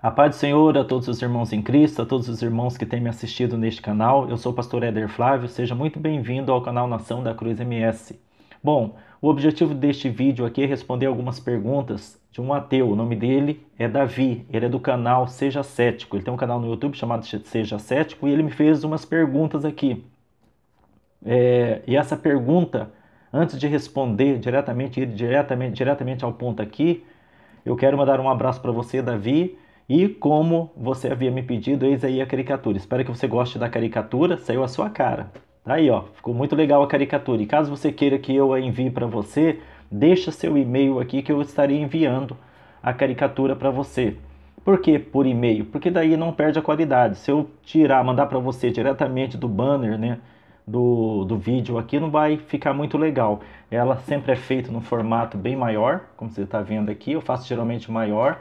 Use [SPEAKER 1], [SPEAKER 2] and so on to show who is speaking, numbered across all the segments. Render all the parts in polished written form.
[SPEAKER 1] A paz do Senhor a todos os irmãos em Cristo, a todos os irmãos que têm me assistido neste canal. Eu sou o pastor Éder Flávio, seja muito bem-vindo ao canal Nação da Cruz MS. Bom, o objetivo deste vídeo aqui é responder algumas perguntas de um ateu. O nome dele é Davi, ele é do canal Seja Cético. Ele tem um canal no YouTube chamado Seja Cético e ele me fez umas perguntas aqui. E essa pergunta, antes de responder diretamente ao ponto aqui, eu quero mandar um abraço para você, Davi. E como você havia me pedido, eis aí a caricatura. Espero que você goste da caricatura, saiu a sua cara. Tá aí, ó, ficou muito legal a caricatura. E caso você queira que eu a envie para você, deixa seu e-mail aqui que eu estarei enviando a caricatura para você. Por que por e-mail? Porque daí não perde a qualidade. Se eu mandar para você diretamente do banner, né, do vídeo aqui, não vai ficar muito legal. Ela sempre é feita no formato bem maior, como você está vendo aqui. Eu faço geralmente maior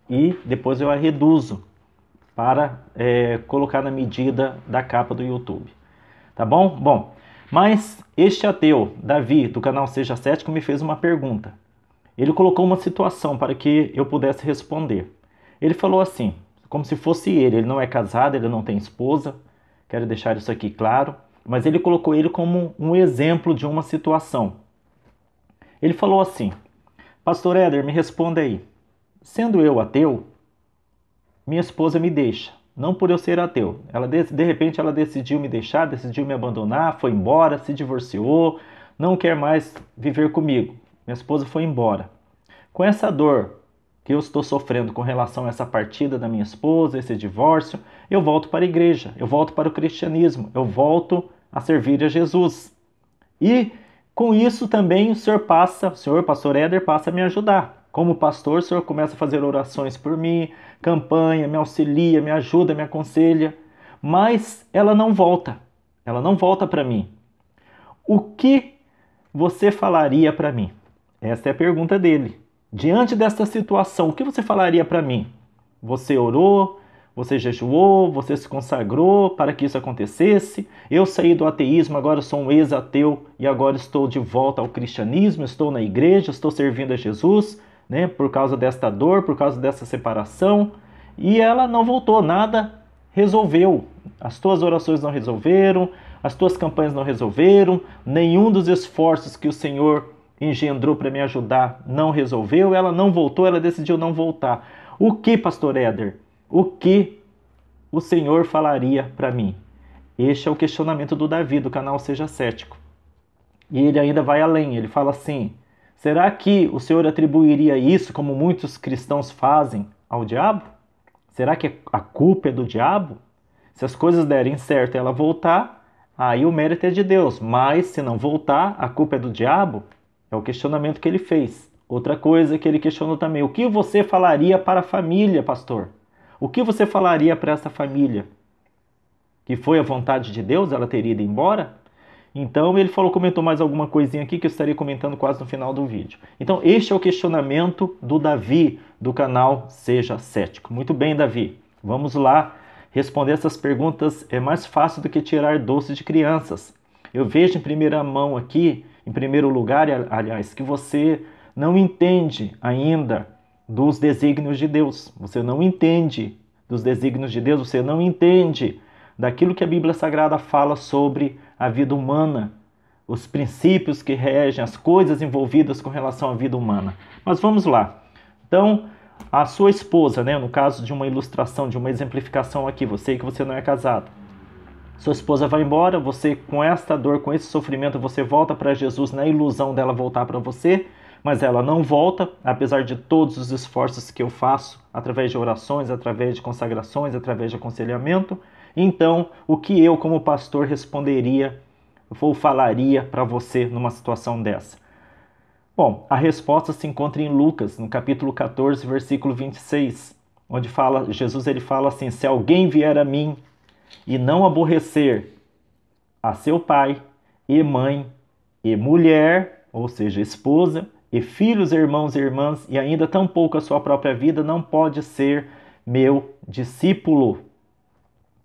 [SPEAKER 1] e depois eu a reduzo para colocar na medida da capa do YouTube. Tá bom? Bom, mas este ateu, Davi, do canal Seja Cético, me fez uma pergunta. Ele colocou uma situação para que eu pudesse responder. Ele falou assim, como se fosse ele não é casado, ele não tem esposa, quero deixar isso aqui claro, mas ele colocou ele como um exemplo de uma situação. Ele falou assim, Pastor Éder, me responda aí. Sendo eu ateu, minha esposa me deixa. Não por eu ser ateu. De repente ela decidiu me deixar, decidiu me abandonar, foi embora, se divorciou, não quer mais viver comigo. Minha esposa foi embora. Com essa dor que eu estou sofrendo com relação a essa partida da minha esposa, esse divórcio, eu volto para a igreja, eu volto para o cristianismo, eu volto a servir a Jesus. E com isso também o senhor, pastor Éder, passa a me ajudar. Como pastor, o senhor começa a fazer orações por mim, campanha, me auxilia, me ajuda, me aconselha. Mas ela não volta para mim. O que você falaria para mim? Essa é a pergunta dele. Diante desta situação, o que você falaria para mim? Você orou? Você jejuou? Você se consagrou para que isso acontecesse? Eu saí do ateísmo, agora sou um ex-ateu e agora estou de volta ao cristianismo, estou na igreja, estou servindo a Jesus, né, por causa desta dor, por causa dessa separação. E ela não voltou, nada resolveu. As tuas orações não resolveram, as tuas campanhas não resolveram, nenhum dos esforços que o Senhor engendrou para me ajudar não resolveu, ela não voltou, ela decidiu não voltar. O que, pastor Éder? O que o Senhor falaria para mim? Este é o questionamento do Davi, do canal Seja Cético. E ele ainda vai além, ele fala assim, será que o Senhor atribuiria isso, como muitos cristãos fazem, ao diabo? Será que a culpa é do diabo? Se as coisas derem certo e ela voltar, aí o mérito é de Deus. Mas se não voltar, a culpa é do diabo? É o questionamento que ele fez. Outra coisa que ele questionou também, o que você falaria para a família, pastor? O que você falaria para essa família? Que foi a vontade de Deus, ela teria ido embora? Então ele comentou mais alguma coisinha aqui que eu estarei comentando quase no final do vídeo. Então este é o questionamento do Davi, do canal Seja Cético. Muito bem, Davi, vamos lá responder essas perguntas. É mais fácil do que tirar doces de crianças. Eu vejo em primeira mão aqui, em primeiro lugar, aliás, que você não entende ainda dos desígnios de Deus. Você não entende dos desígnios de Deus, você não entende daquilo que a Bíblia Sagrada fala sobre a vida humana, os princípios que regem, as coisas envolvidas com relação à vida humana. Mas vamos lá. Então, a sua esposa, né, no caso de uma ilustração, de uma exemplificação aqui, você que você não é casado. Sua esposa vai embora, você com esta dor, com esse sofrimento, você volta para Jesus na ilusão dela voltar para você, mas ela não volta, apesar de todos os esforços que eu faço, através de orações, através de consagrações, através de aconselhamento. Então, o que eu, como pastor, responderia ou falaria para você numa situação dessa? Bom, a resposta se encontra em Lucas, no capítulo 14, versículo 26, onde Jesus fala assim, se alguém vier a mim e não aborrecer a seu pai e mãe e mulher, ou seja, esposa, e filhos, irmãos e irmãs, e ainda tampouco a sua própria vida, não pode ser meu discípulo.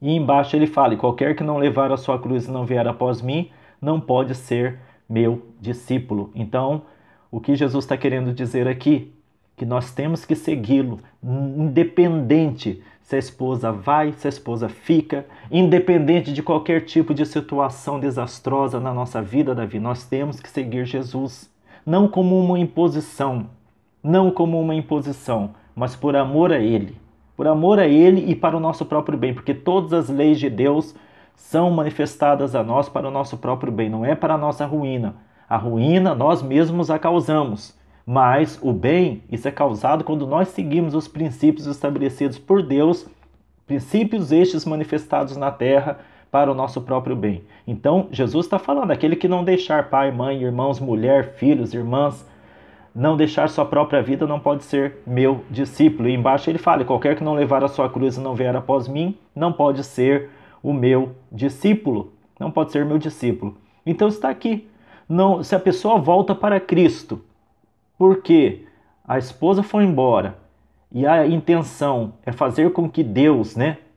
[SPEAKER 1] E embaixo ele fala, e qualquer que não levar a sua cruz e não vier após mim, não pode ser meu discípulo. Então, o que Jesus está querendo dizer aqui que nós temos que segui-lo, independente se a esposa vai, se a esposa fica, independente de qualquer tipo de situação desastrosa na nossa vida, Davi, nós temos que seguir Jesus, não como uma imposição, mas por amor a Ele e para o nosso próprio bem, porque todas as leis de Deus são manifestadas a nós para o nosso próprio bem, não é para a nossa ruína. A ruína nós mesmos a causamos, mas o bem, isso é causado quando nós seguimos os princípios estabelecidos por Deus, princípios estes manifestados na terra para o nosso próprio bem. Então, Jesus está falando, aquele que não deixar pai, mãe, irmãos, mulher, filhos, irmãs, não deixar sua própria vida não pode ser meu discípulo. E embaixo ele fala, qualquer que não levar a sua cruz e não vier após mim, não pode ser o meu discípulo. Não pode ser meu discípulo. Então está aqui. Não, se a pessoa volta para Cristo, porque a esposa foi embora e a intenção é fazer com que Deus,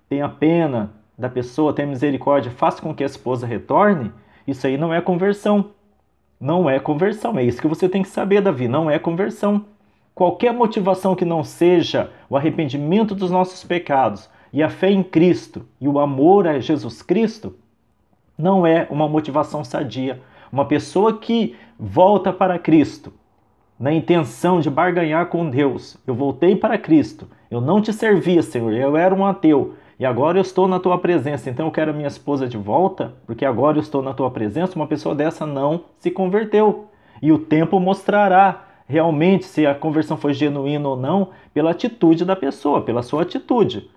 [SPEAKER 1] tenha pena da pessoa, tenha misericórdia, faça com que a esposa retorne, isso aí não é conversão. Não é conversão, é isso que você tem que saber, Davi, não é conversão. Qualquer motivação que não seja o arrependimento dos nossos pecados e a fé em Cristo e o amor a Jesus Cristo, não é uma motivação sadia. Uma pessoa que volta para Cristo na intenção de barganhar com Deus, eu voltei para Cristo, eu não te servia, Senhor, eu era um ateu, e agora eu estou na tua presença, então eu quero a minha esposa de volta, porque agora eu estou na tua presença, uma pessoa dessa não se converteu. E o tempo mostrará realmente se a conversão foi genuína ou não, pela atitude da pessoa, pela sua atitude.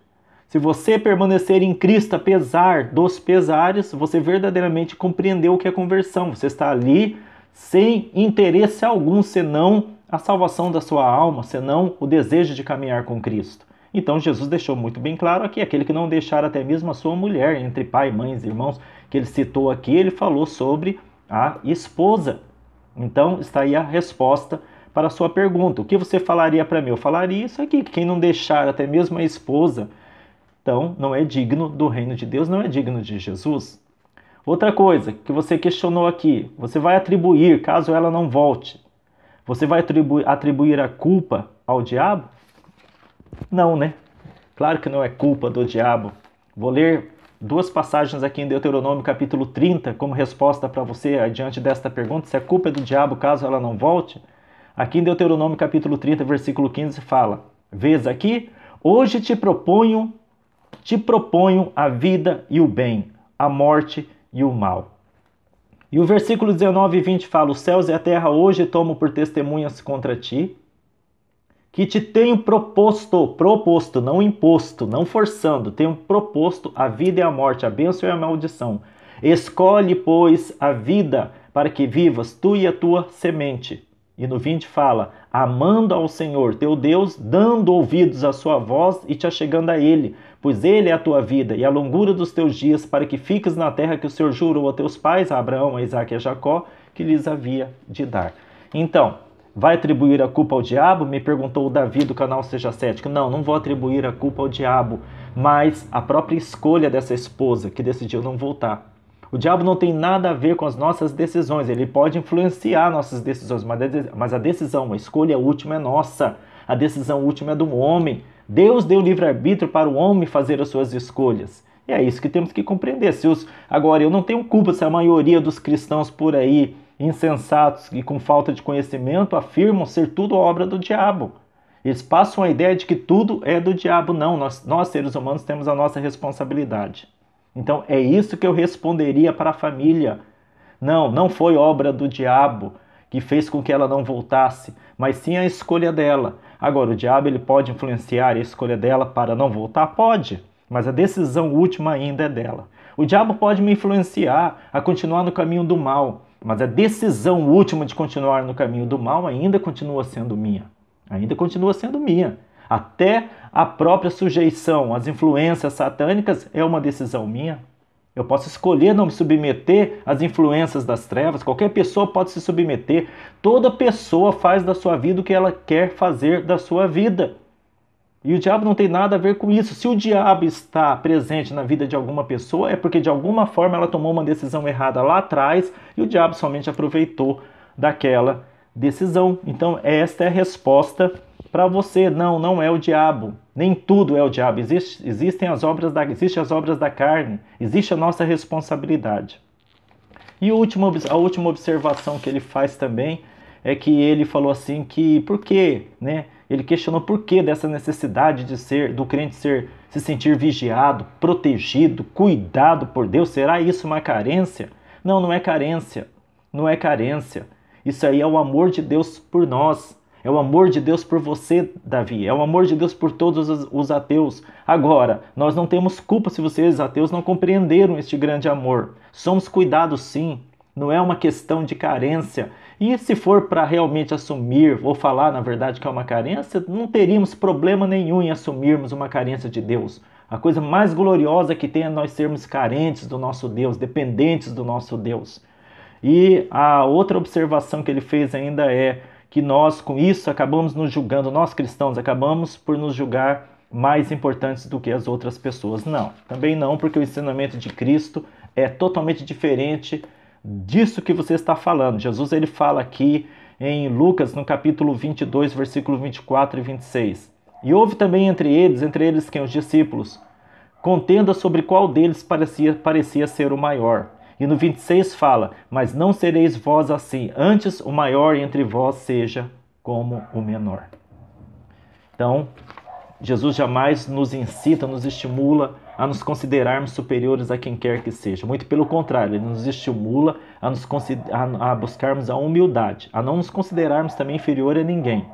[SPEAKER 1] Se você permanecer em Cristo apesar dos pesares, você verdadeiramente compreendeu o que é conversão. Você está ali sem interesse algum, senão a salvação da sua alma, senão o desejo de caminhar com Cristo. Então Jesus deixou muito bem claro aqui, aquele que não deixar até mesmo a sua mulher, entre pai, mães, irmãos, que ele citou aqui, ele falou sobre a esposa. Então está aí a resposta para a sua pergunta. O que você falaria para mim? Eu falaria isso aqui, que quem não deixar até mesmo a esposa, então não é digno do reino de Deus, não é digno de Jesus. Outra coisa que você questionou aqui, você vai atribuir, caso ela não volte, você vai atribuir a culpa ao diabo? Não, Claro que não é culpa do diabo. Vou ler duas passagens aqui em Deuteronômio capítulo 30 como resposta para você diante desta pergunta, se a culpa é do diabo caso ela não volte. Aqui em Deuteronômio capítulo 30, versículo 15 fala, vês aqui, hoje te proponho a vida e o bem, a morte e o mal. E o versículo 19 e 20 fala, os céus e a terra hoje tomo por testemunhas contra ti, que te tenho proposto, não imposto, não forçando, tenho proposto a vida e a morte, a bênção e a maldição. Escolhe, pois, a vida para que vivas, tu e a tua semente. E no 20 fala, amando ao Senhor, teu Deus, dando ouvidos à sua voz e te achegando a Ele, pois Ele é a tua vida e a longura dos teus dias, para que fiques na terra que o Senhor jurou a teus pais, a Abraão, a Isaque e a Jacó, que lhes havia de dar. Então, vai atribuir a culpa ao diabo? Me perguntou o Davi do canal Seja Cético. Não vou atribuir a culpa ao diabo, mas a própria escolha dessa esposa que decidiu não voltar. O diabo não tem nada a ver com as nossas decisões, ele pode influenciar nossas decisões, mas a decisão, a escolha última é nossa, a decisão última é do homem. Deus deu livre-arbítrio para o homem fazer as suas escolhas. E é isso que temos que compreender. Agora, eu não tenho culpa se a maioria dos cristãos por aí, insensatos e com falta de conhecimento, afirmam ser tudo obra do diabo. Eles passam a ideia de que tudo é do diabo. Não, nós seres humanos temos a nossa responsabilidade. Então é isso que eu responderia para a família. Não foi obra do diabo que fez com que ela não voltasse, mas sim a escolha dela. Agora, o diabo ele pode influenciar a escolha dela para não voltar? Pode, mas a decisão última ainda é dela. O diabo pode me influenciar a continuar no caminho do mal, mas a decisão última de continuar no caminho do mal ainda continua sendo minha. Ainda continua sendo minha. Até a própria sujeição às influências satânicas é uma decisão minha. Eu posso escolher não me submeter às influências das trevas. Qualquer pessoa pode se submeter. Toda pessoa faz da sua vida o que ela quer fazer da sua vida. E o diabo não tem nada a ver com isso. Se o diabo está presente na vida de alguma pessoa, é porque de alguma forma ela tomou uma decisão errada lá atrás e o diabo somente aproveitou daquela decisão. Então esta é a resposta Para você, não é o diabo. Nem tudo é o diabo. Existem as obras da carne. Existe a nossa responsabilidade. E a última observação que ele faz também é que ele falou assim que por quê, né? Ele questionou por que dessa necessidade do crente se sentir vigiado, protegido, cuidado por Deus. Será isso uma carência? Não, não é carência. Não é carência. Isso aí é o amor de Deus por nós. É o amor de Deus por você, Davi. É o amor de Deus por todos os ateus. Agora, nós não temos culpa se vocês, ateus, não compreenderam este grande amor. Somos cuidados sim. Não é uma questão de carência. E se for para realmente assumir, ou falar, na verdade, que é uma carência, não teríamos problema nenhum em assumirmos uma carência de Deus. A coisa mais gloriosa que tem é nós sermos carentes do nosso Deus, dependentes do nosso Deus. E a outra observação que ele fez ainda é que nós, com isso, acabamos nos julgando, nós cristãos, acabamos por nos julgar mais importantes do que as outras pessoas. Não, também não, porque o ensinamento de Cristo é totalmente diferente disso que você está falando. Jesus, ele fala aqui em Lucas, no capítulo 22, versículo 24 e 26. E houve também entre eles quem? Os discípulos, contenda sobre qual deles parecia ser o maior. E no 26 fala, mas não sereis vós assim, antes o maior entre vós seja como o menor. Então, Jesus jamais nos incita, nos estimula a nos considerarmos superiores a quem quer que seja. Muito pelo contrário, ele nos estimula a buscarmos a humildade, a não nos considerarmos também inferior a ninguém.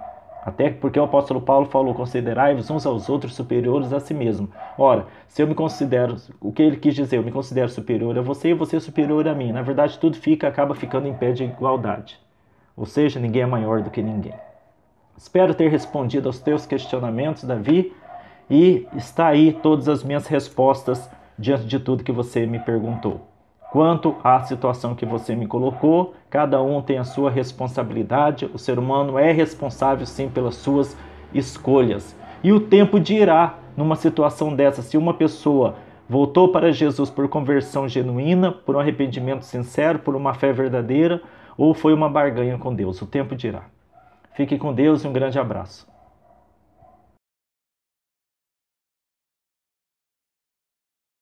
[SPEAKER 1] Até porque o apóstolo Paulo falou, considerai-vos uns aos outros superiores a si mesmo. Ora, se eu me considero, o que ele quis dizer, eu me considero superior a você e você superior a mim. Na verdade, tudo acaba ficando em pé de igualdade. Ou seja, ninguém é maior do que ninguém. Espero ter respondido aos teus questionamentos, Davi, e está aí todas as minhas respostas diante de tudo que você me perguntou. Quanto à situação que você me colocou, cada um tem a sua responsabilidade, o ser humano é responsável sim pelas suas escolhas. E o tempo dirá numa situação dessa, se uma pessoa voltou para Jesus por conversão genuína, por um arrependimento sincero, por uma fé verdadeira, ou foi uma barganha com Deus. O tempo dirá. Fique com Deus e um grande abraço.